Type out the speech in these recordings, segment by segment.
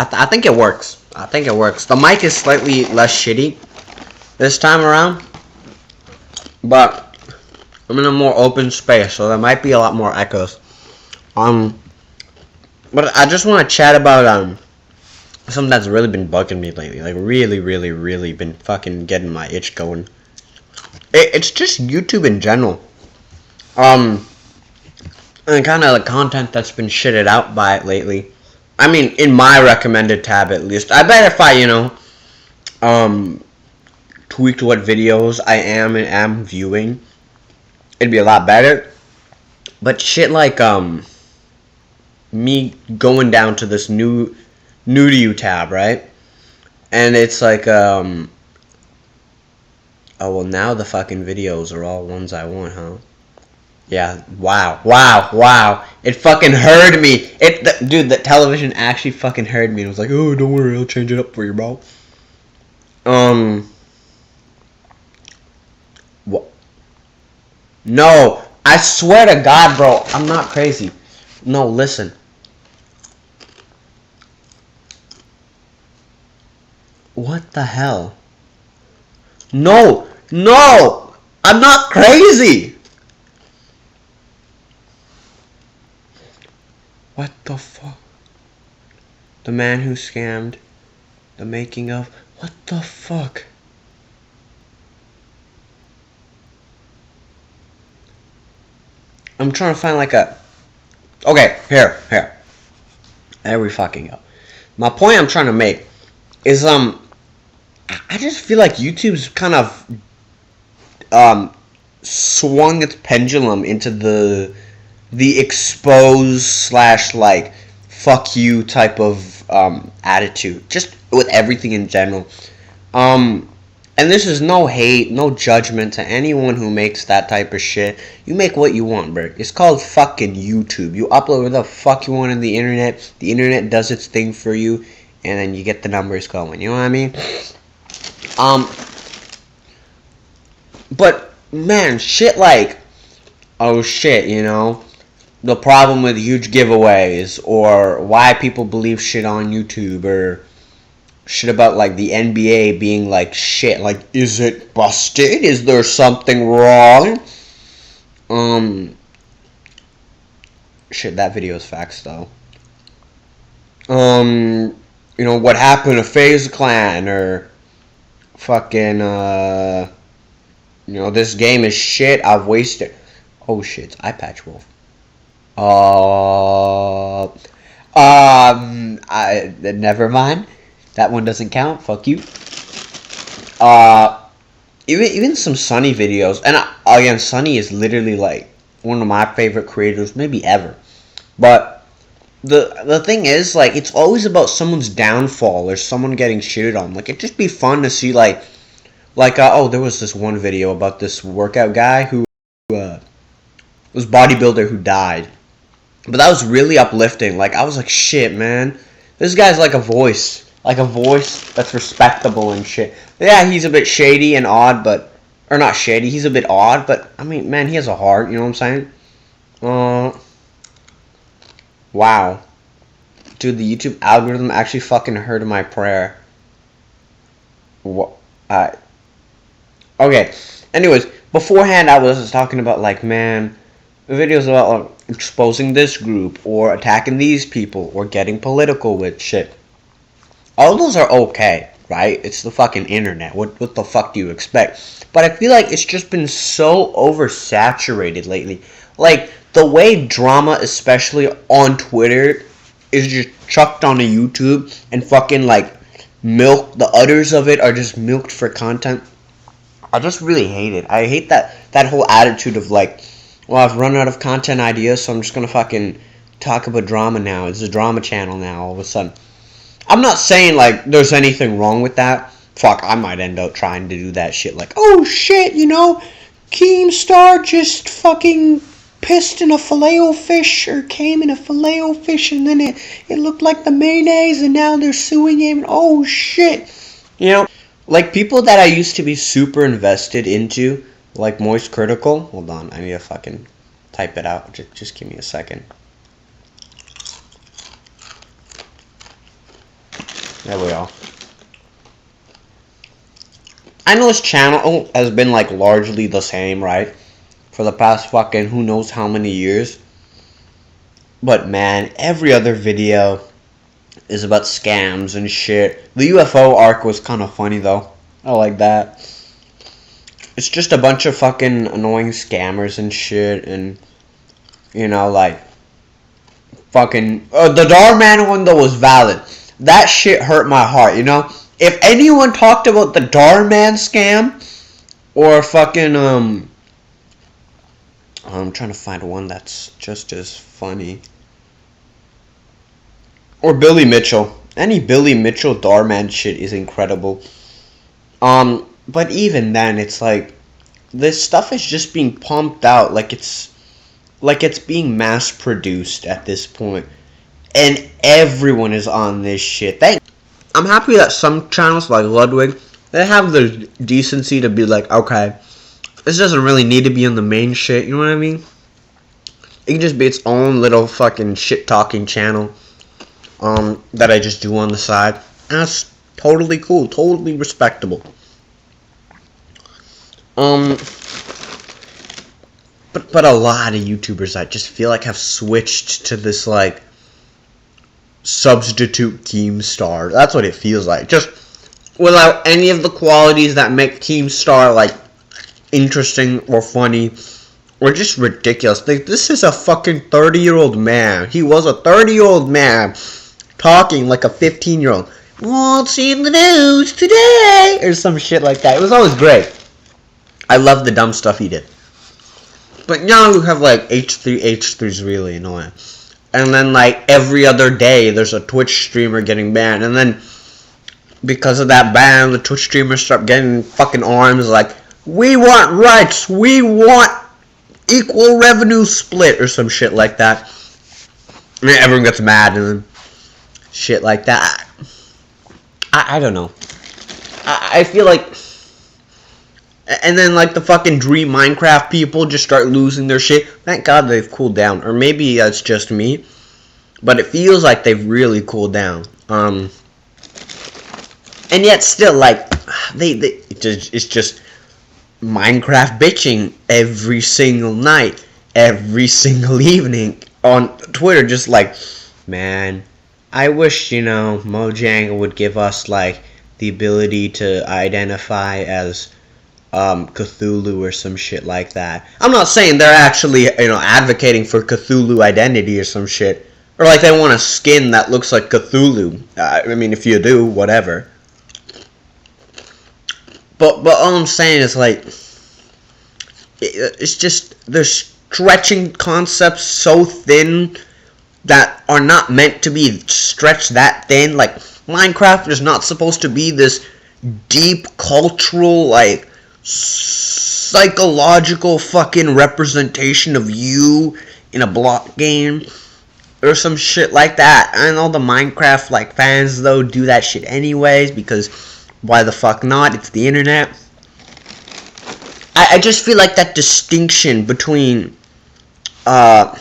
I think it works. I think it works. The mic is slightly less shitty this time around, but I'm in a more open space, so there might be a lot more echoes. But I just want to chat about something that's really been bugging me lately. Like really been fucking getting my itch going. It's just YouTube in general. And kind of the content that's been shitted out by it lately. I mean, in my recommended tab at least. I bet if I, tweaked what videos I am viewing, it'd be a lot better. But shit like, me going down to this new to you tab, right? And it's like, oh, well, now the fucking videos are all ones I want, huh? Yeah, wow. It fucking heard me. Dude, the television actually fucking heard me. It was like, oh, don't worry, I'll change it up for you, bro. What? No, I swear to God, bro, I'm not crazy. No, listen. What the hell? No, I'm not crazy. What the fuck? The man who scammed. The making of. What the fuck? I'm trying to find like a. Okay, here. There we fucking go. My point I'm trying to make is I just feel like YouTube's kind of swung its pendulum into the expose slash like fuck you type of attitude, just with everything in general. And this is no hate, no judgment to anyone who makes that type of shit. You make what you want, bro. It's called fucking YouTube. You upload what the fuck you want on the internet. The internet does its thing for you, and then you get the numbers going. You know what I mean? But man, shit like, oh shit, the problem with huge giveaways, or why people believe shit on YouTube, or shit about like the NBA being like shit, like, is it busted? Is there something wrong? Shit, that video is facts though. What happened to FaZe Clan, or fucking this game is shit, I've wasted. Oh shit, it's Eye Patch Wolf. Never mind. That one doesn't count. Fuck you. Even some Sunny videos, and again, Sunny is literally like one of my favorite creators, maybe ever. But the thing is, like, it's always about someone's downfall or someone getting shitted on. Like, it'd just be fun to see, like, there was this one video about this workout guy who was bodybuilder who died. But that was really uplifting. Like, I was like, shit, man. This guy's like a voice. Like a voice that's respectable and shit. Yeah, he's a bit shady and odd, but... Or not shady, he's a bit odd, but... I mean, man, he has a heart, you know what I'm saying? Wow. Dude, the YouTube algorithm actually fucking heard my prayer. What? Okay. Anyways, beforehand I was talking about, like, man... videos about exposing this group, or attacking these people, or getting political with shit. All those are okay, right? It's the fucking internet. What the fuck do you expect? But I feel like it's just been so oversaturated lately. Like, the way drama, especially on Twitter, is just chucked onto YouTube, and fucking, like, milk, the udders of it are just milked for content. I just really hate it. I hate that whole attitude of, like, well, I've run out of content ideas, so I'm just gonna fucking talk about drama now. It's a drama channel now, all of a sudden. I'm not saying, like, there's anything wrong with that. Fuck, I might end up trying to do that shit. Like, oh shit, Keemstar just fucking pissed in a Filet-O-Fish, or came in a Filet-O-Fish, and then it looked like the mayonnaise, and now they're suing him. Oh shit. Like, people that I used to be super invested into, like Moist Critical. Hold on, I need to fucking type it out. Just give me a second. There we are. I know his channel has been like largely the same, right? For the past fucking who knows how many years. But man, every other video is about scams and shit. The UFO arc was kind of funny though. I like that. It's just a bunch of fucking annoying scammers and shit, and you know, like fucking the Darman one though was valid. That shit hurt my heart, you know. If anyone talked about the Darman scam or fucking I'm trying to find one that's just as funny. Or Billy Mitchell. Any Billy Mitchell Darman shit is incredible. But even then, it's like this stuff is just being pumped out like it's being mass produced at this point, and everyone is on this shit. I'm happy that some channels like Ludwig, they have the decency to be like, okay, this doesn't really need to be on the main shit. You know what I mean? It can just be its own little fucking shit talking channel. That I just do on the side. And that's totally cool, totally respectable. But a lot of YouTubers I just feel like have switched to this like substitute Keemstar. That's what it feels like. Just without any of the qualities that make Keemstar like interesting or funny or just ridiculous. Like, this is a fucking 30-year-old man. He was a 30-year-old man talking like a 15-year-old. What's in the news today? Or some shit like that. It was always great. I love the dumb stuff he did. But now you have like H3. H3's really annoying. And then like every other day there's a Twitch streamer getting banned. And then because of that ban, the Twitch streamers start getting fucking arms like, we want rights. We want equal revenue split or some shit like that. And then everyone gets mad and then shit like that. I don't know. I feel like... And then, like, the fucking Dream Minecraft people just start losing their shit. Thank God they've cooled down. Or maybe that's just me. But it feels like they've really cooled down. And yet still, like, it's just Minecraft bitching every single night. Every single evening on Twitter. Just like, man, I wish, you know, Mojang would give us, like, the ability to identify as... Cthulhu or some shit like that. I'm not saying they're actually, you know, advocating for Cthulhu identity or some shit. Or like they want a skin that looks like Cthulhu. I mean, if you do, whatever. But all I'm saying is like, it's just, they're stretching concepts so thin that are not meant to be stretched that thin. Like, Minecraft is not supposed to be this deep cultural, like, psychological fucking representation of you in a block game or some shit like that. I know the Minecraft like fans though do that shit anyways, because why the fuck not? It's the internet. I just feel like that distinction between oh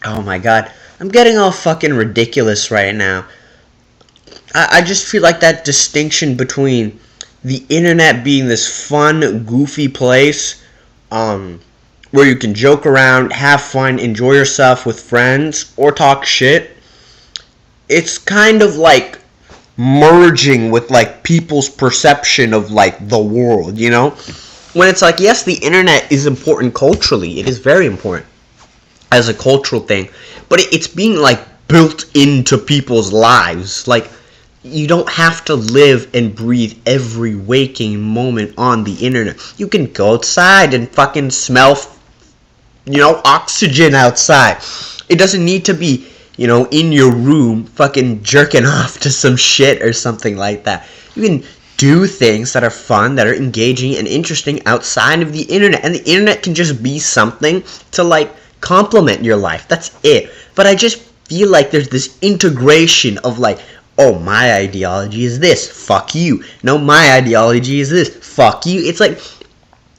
my god, I'm getting all fucking ridiculous right now. I just feel like that distinction between the internet being this fun, goofy place where you can joke around, have fun, enjoy yourself with friends, or talk shit. It's kind of like merging with like people's perception of like the world, you know? When it's like, yes, the internet is important culturally. It is very important as a cultural thing. But it's being like built into people's lives. Like, you don't have to live and breathe every waking moment on the internet. You can go outside and fucking smell, you know, oxygen outside. It doesn't need to be, you know, in your room fucking jerking off to some shit or something like that. You can do things that are fun, that are engaging and interesting outside of the internet. And the internet can just be something to, like, complement your life. That's it. But I just feel like there's this integration of, like, oh, my ideology is this. Fuck you. No, my ideology is this. Fuck you. It's like,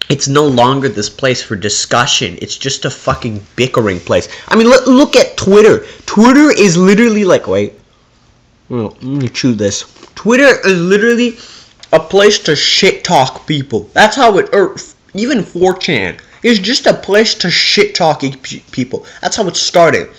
it's no longer this place for discussion. It's just a fucking bickering place. I mean, look at Twitter. Twitter is literally like, wait. Well, let me chew this. Twitter is literally a place to shit talk people. That's how it, or even 4chan is just a place to shit talk people. That's how it started.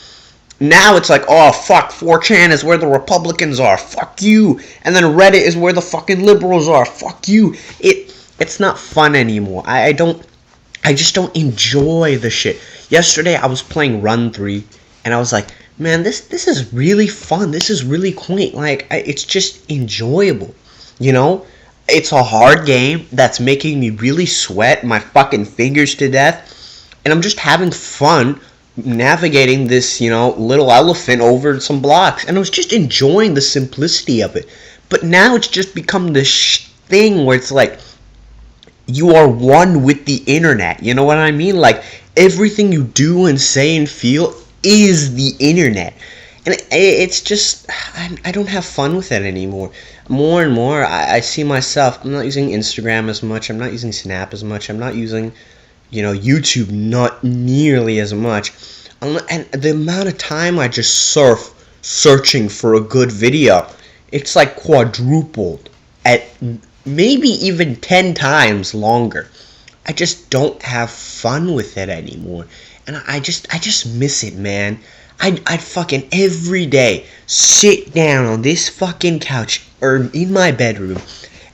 Now it's like, oh fuck, 4chan is where the Republicans are. Fuck you. And then Reddit is where the fucking liberals are. Fuck you. It's not fun anymore. I just don't enjoy the shit. Yesterday I was playing Run 3 and I was like, man, this is really fun. This is really quaint. Like it's just enjoyable. You know? It's a hard game that's making me really sweat my fucking fingers to death. And I'm just having fun navigating this, little elephant over some blocks. And I was just enjoying the simplicity of it. But now it's just become this thing where it's like, you are one with the internet. You know what I mean? Like, everything you do and say and feel is the internet. And it's just, I don't have fun with it anymore. More and more, I see myself, I'm not using Instagram as much. I'm not using Snap as much. I'm not using, YouTube not nearly as much. And the amount of time I just surf searching for a good video, it's like quadrupled at maybe even 10 times longer. I just don't have fun with it anymore. And I just miss it, man. I'd fucking every day sit down on this fucking couch or in my bedroom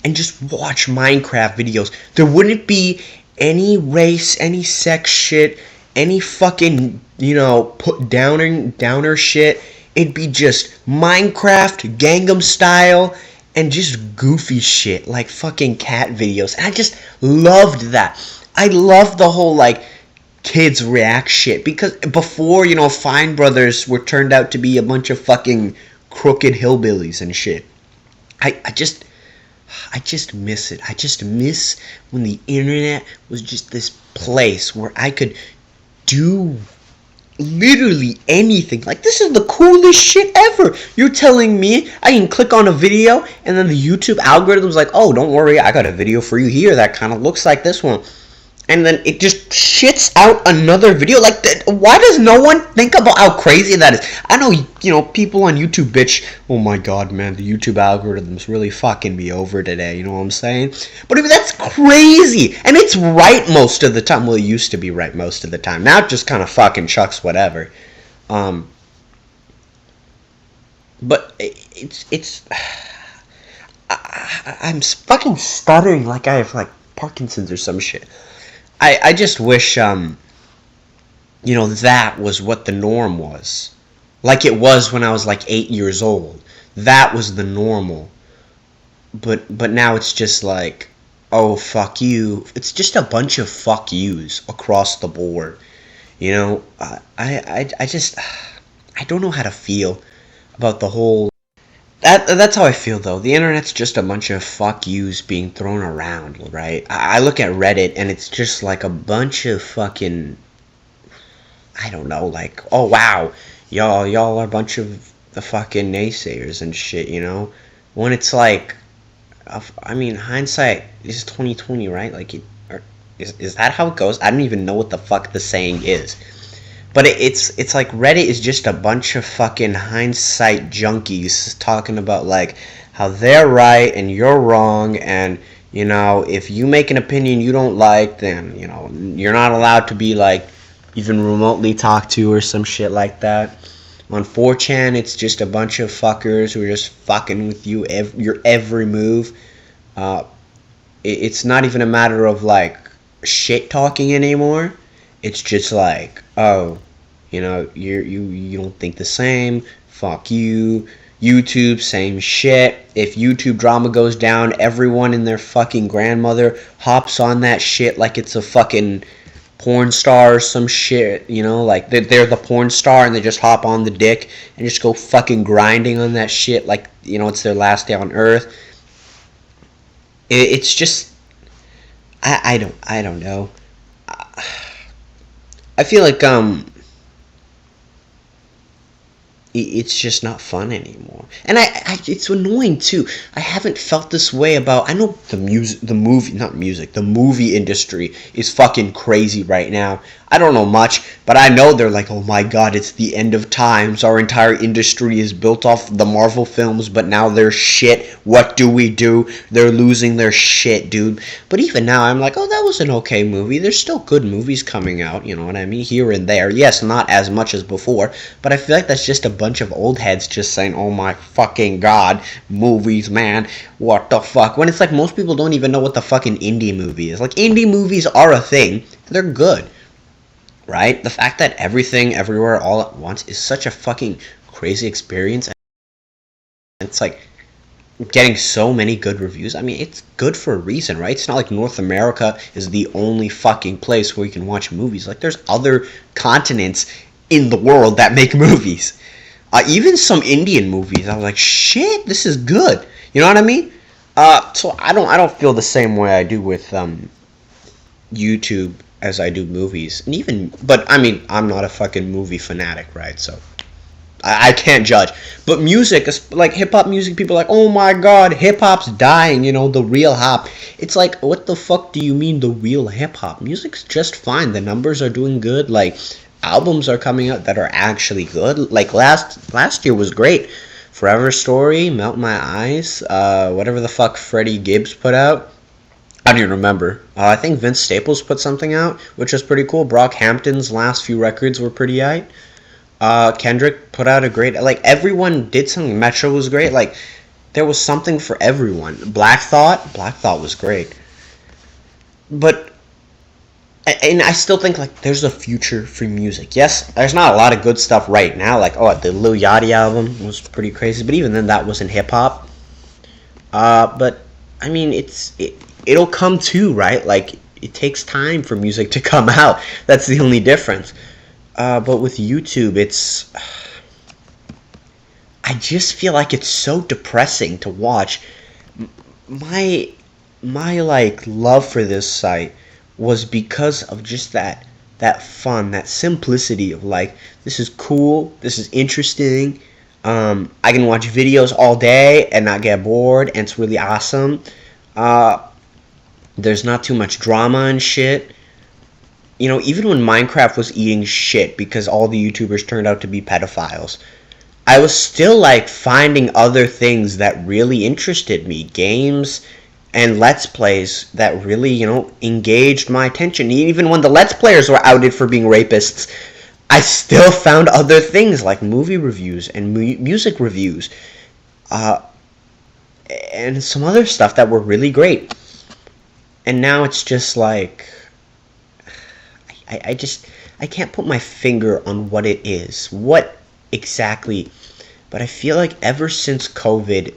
and just watch Minecraft videos. There wouldn't be any race, any sex shit, any fucking, put downer shit. It'd be just Minecraft, Gangnam Style, and just goofy shit like fucking cat videos. And I just loved that. I loved the whole like kids react shit because before, Fine Brothers were turned out to be a bunch of fucking crooked hillbillies and shit. I just miss it. I just miss when the internet was just this place where I could do literally anything. Like, this is the coolest shit ever. You're telling me I can click on a video and then the YouTube algorithm's like, oh, don't worry, I got a video for you here that kind of looks like this one. And then it just shits out another video. Like, why does no one think about how crazy that is? I know, people on YouTube bitch, oh my god, man, the YouTube algorithm's really fucking me over today, you know what I'm saying? But I mean, that's crazy! And it's right most of the time. Well, it used to be right most of the time. Now it just kind of fucking chucks whatever. But it's... I'm fucking stuttering like I have, like, Parkinson's or some shit. I just wish, that was what the norm was. Like it was when I was like 8 years old. That was the normal. But now it's just like, oh, fuck you. It's just a bunch of fuck yous across the board. I don't know how to feel about the whole... That's how I feel, though. The internet's just a bunch of fuck yous being thrown around, right? I look at Reddit, and it's just like a bunch of fucking... I don't know, like, oh, wow, y'all are a bunch of the fucking naysayers and shit, When it's like... I mean, hindsight is 2020, right? Like, is that how it goes? I don't even know what the fuck the saying is. But it's like Reddit is just a bunch of fucking hindsight junkies talking about like how they're right and you're wrong, and if you make an opinion you don't like, then you're not allowed to be like even remotely talked to or some shit like that. On 4chan it's just a bunch of fuckers who are just fucking with you your every move. It's not even a matter of like shit talking anymore. It's just like, oh, you don't think the same. Fuck you. YouTube, same shit. If YouTube drama goes down, everyone and their fucking grandmother hops on that shit like it's a fucking porn star or some shit, like they're the porn star and they just hop on the dick and just go fucking grinding on that shit like, it's their last day on earth. It's just, I don't know. I feel like it's just not fun anymore. And it's annoying too. I haven't felt this way about. I know the movie industry is fucking crazy right now. I don't know much, but I know they're like, oh my god, it's the end of times. Our entire industry is built off the Marvel films, but now they're shit. What do we do? They're losing their shit, dude. But even now, I'm like, oh, that was an okay movie. There's still good movies coming out, you know what I mean? Here and there. Yes, not as much as before, but I feel like that's just a bunch of old heads just saying, oh my fucking god, movies, man. What the fuck? When it's like most people don't even know what the fucking indie movie is. Like, indie movies are a thing. They're good. Right? The fact that everything, everywhere, all at once is such a fucking crazy experience. And it's like getting so many good reviews. I mean, it's good for a reason, right? It's not like North America is the only fucking place where you can watch movies. Like, there's other continents in the world that make movies. Even some Indian movies, I was like, shit, this is good. You know what I mean? So I don't feel the same way I do with YouTube as I do movies. And even, but I mean, I'm not a fucking movie fanatic, right? So I can't judge. But music, like hip-hop music, people are like, oh my god, hip-hop's dying, you know, the real hop. It's like, what the fuck do you mean the real hip-hop? Music's just fine. The numbers are doing good. Like, albums are coming out that are actually good. Like, last year was great. Forever Story, Melt My Eyes, whatever the fuck Freddie Gibbs put out. I don't even remember. I think Vince Staples put something out, which was pretty cool. Brockhampton's last few records were pretty aight. Kendrick put out a great... Like, everyone did something. Metro was great. Like, there was something for everyone. Black Thought was great. But... And I still think, like, there's a future for music. Yes, there's not a lot of good stuff right now. Like, the Lil Yachty album was pretty crazy. But even then, that wasn't hip-hop. But, I mean, it'll come too, right? Like, it takes time for music to come out. That's the only difference. But with YouTube, I just feel like it's so depressing to watch. My like love for this site was because of just that fun, that simplicity of like, this is cool, this is interesting. I can watch videos all day and not get bored, and it's really awesome. There's not too much drama and shit. You know, even when Minecraft was eating shit because all the YouTubers turned out to be pedophiles, I was still, like, finding other things that really interested me. Games and Let's Plays that really, you know, engaged my attention. Even when the Let's Players were outed for being rapists, I still found other things like movie reviews and music reviews. And some other stuff that were really great. And now it's just like... I can't put my finger on what it is. What exactly... But I feel like ever since COVID...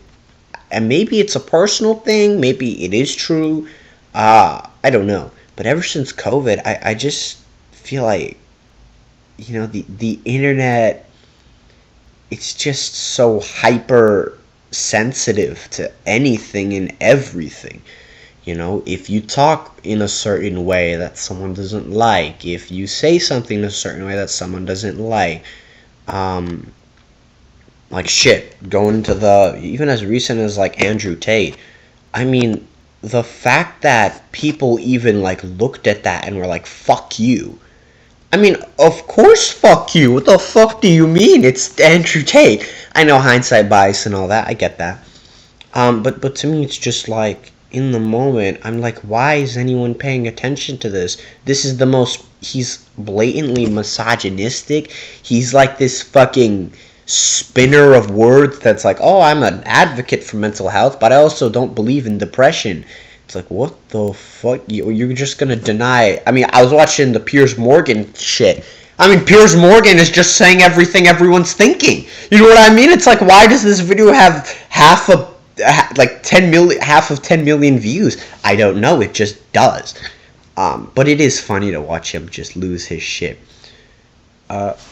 And maybe it's a personal thing. Maybe it is true. I don't know. But ever since COVID, I just feel like... You know, the internet... It's just so hyper sensitive to anything and everything. You know, if you talk in a certain way that someone doesn't like, if you say something in a certain way that someone doesn't like shit, going to the, even as recent as like Andrew Tate, I mean, the fact that people even like looked at that and were like, fuck you. I mean, of course fuck you. What the fuck do you mean? It's Andrew Tate. I know hindsight bias and all that. I get that. But to me, it's just like, in the moment, I'm like, why is anyone paying attention to this? This is the most... He's blatantly misogynistic. He's like this fucking spinner of words that's like, oh, I'm an advocate for mental health, but I also don't believe in depression. It's like, what the fuck? You're just gonna deny... I mean, I was watching the Piers Morgan shit. I mean, Piers Morgan is just saying everything everyone's thinking. You know what I mean? It's like, why does this video have half of 10 million views? I don't know, it just does. But it is funny to watch him just lose his shit. But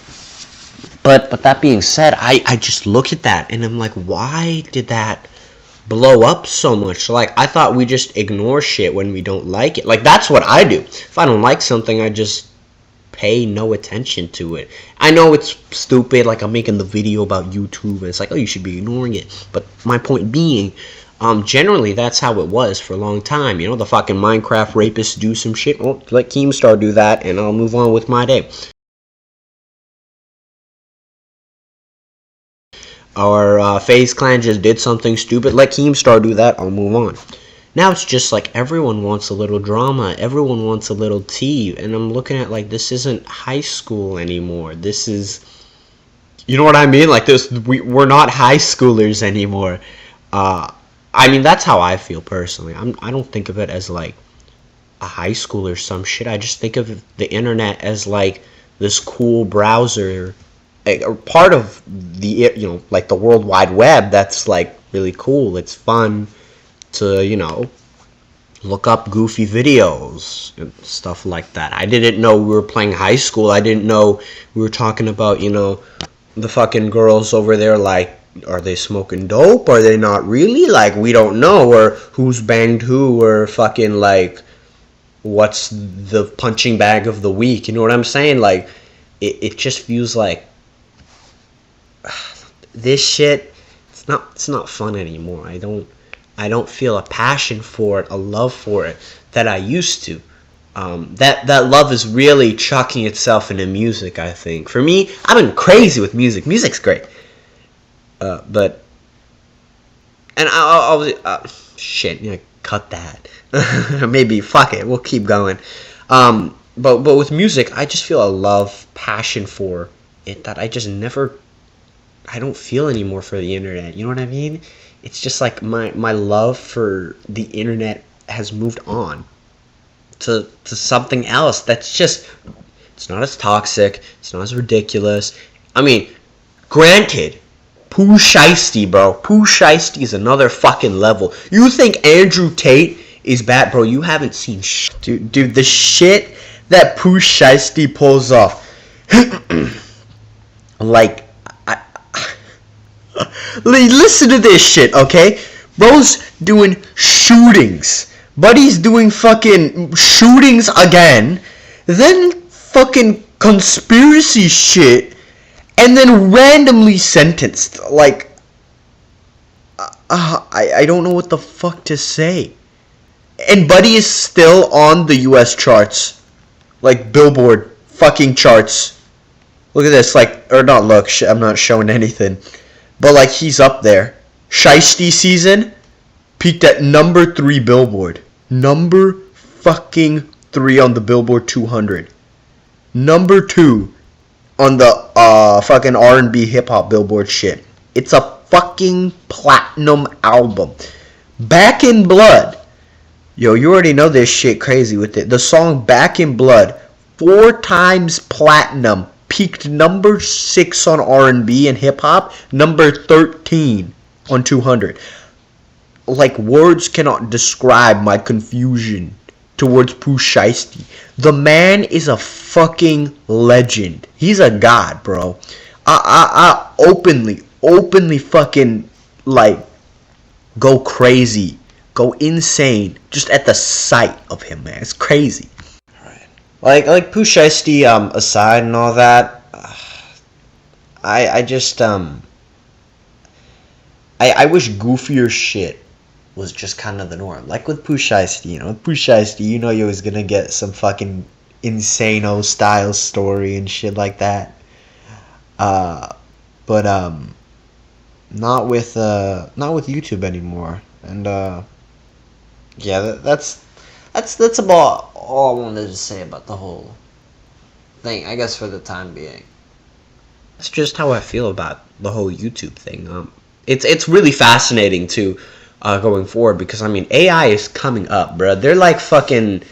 that being said, I just look at that and I'm like, why did that blow up so much? Like, I thought we just ignore shit when we don't like it. Like, that's what I do. If I don't like something, I just pay no attention to it. I know it's stupid, like I'm making the video about YouTube and it's like, oh, you should be ignoring it. But my point being, generally that's how it was for a long time. You know, the fucking Minecraft rapists do some shit. Well, let Keemstar do that and I'll move on with my day. Our FaZe Clan just did something stupid. Let Keemstar do that. I'll move on. Now it's just like everyone wants a little drama. Everyone wants a little tea. And I'm looking at like, this isn't high school anymore. This is, you know what I mean? Like this, we're not high schoolers anymore. I mean, that's how I feel personally. I don't think of it as like a high school or some shit. I just think of the internet as like this cool browser, a part of the, you know, like the World Wide Web. That's like really cool. It's fun to, you know, look up goofy videos and stuff like that. I didn't know we were playing high school. I didn't know we were talking about, you know, the fucking girls over there, like, are they smoking dope? Are they not really? Like, we don't know. Or who's banged who? Or fucking, like, what's the punching bag of the week? You know what I'm saying? Like, it just feels like this shit, it's not fun anymore. I don't feel a passion for it, a love for it that I used to. That love is really chucking itself into music, I think. For me, I've been crazy with music. Music's great. But, and I'll shit, yeah, cut that. Maybe, fuck it, we'll keep going. But with music, I just feel a love, passion for it that I just never, I don't feel anymore for the internet. You know what I mean? It's just like my love for the internet has moved on to something else that's just, it's not as toxic, it's not as ridiculous. I mean, granted, Pooh Shiesty, bro. Pooh Shiesty is another fucking level. You think Andrew Tate is bad, bro? You haven't seen dude, the shit that Pooh Shiesty pulls off. Like, listen to this shit, okay? Bro's doing shootings. Buddy's doing fucking shootings again. Then fucking conspiracy shit. And then randomly sentenced. Like, I don't know what the fuck to say. And Buddy is still on the US charts. Like, Billboard fucking charts. Look at this, like, or not look, I'm not showing anything. But, like, he's up there. Shiesty season peaked at number 3 Billboard. Number fucking 3 on the Billboard 200. Number 2 on the fucking R&B hip-hop Billboard shit. It's a fucking platinum album. Back in Blood. Yo, you already know this shit crazy with it. The song Back in Blood, 4 times platinum. Peaked number 6 on R&B and hip-hop. Number 13 on 200. Like, words cannot describe my confusion towards Pooh Shiesty. The man is a fucking legend. He's a god, bro. I openly fucking, like, go crazy, go insane just at the sight of him, man. It's crazy. Like Pooh Shiesty aside and all that, I just I wish goofier shit was just kind of the norm. Like with Pooh Shiesty, you know, with Pooh Shiesty, you know you was gonna get some fucking insano style story and shit like that. But not with YouTube anymore. And yeah, that's about all I wanted to say about the whole thing, I guess, for the time being. That's just how I feel about the whole YouTube thing. It's really fascinating too, going forward, because I mean AI is coming up, bro. They're like fucking,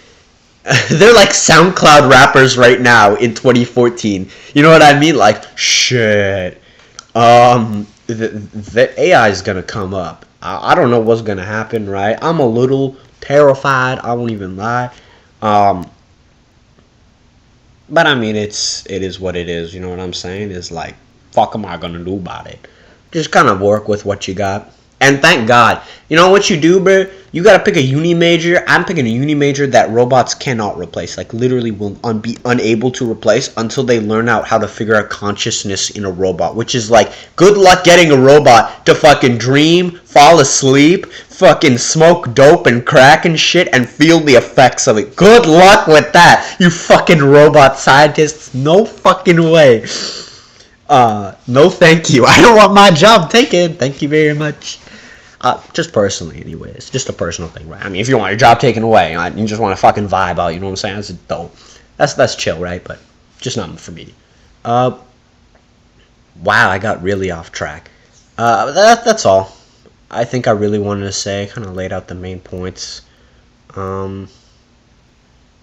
they're like SoundCloud rappers right now in 2014. You know what I mean? Like shit. The AI is gonna come up. I don't know what's gonna happen, right? I'm a little terrified, I won't even lie. But I mean, it is what it is, you know what I'm saying? It's like, fuck am I gonna do about it? Just kind of work with what you got. And thank God. You know what you do, bro? You gotta pick a uni major. I'm picking a uni major that robots cannot replace. Like, literally will be unable to replace until they learn out how to figure out consciousness in a robot. Which is like, good luck getting a robot to fucking dream, fall asleep, fucking smoke dope and crack and shit, and feel the effects of it. Good luck with that, you fucking robot scientists. No fucking way. No thank you. I don't want my job taken. Thank you very much. Just personally, anyways. Just a personal thing, right? I mean, if you want your job taken away, you just want to fucking vibe out, you know what I'm saying? That's dope. That's chill, right? But just not for me. Wow, I got really off track. That's all. I think I really wanted to say. Kind of laid out the main points. And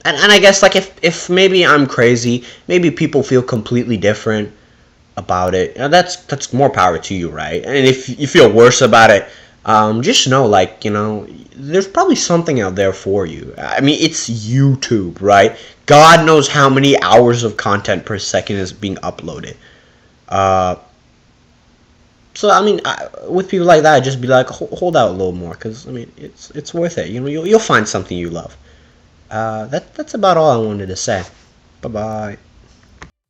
I guess, like, if maybe I'm crazy, maybe people feel completely different about it. That's more power to you, right? And if you feel worse about it, just know, like, there's probably something out there for you. I mean, it's YouTube, right? God knows how many hours of content per second is being uploaded. So I mean, with people like that, I just be like, hold out a little more, because I mean, it's worth it. You'll find something you love. That's about all I wanted to say. Bye bye.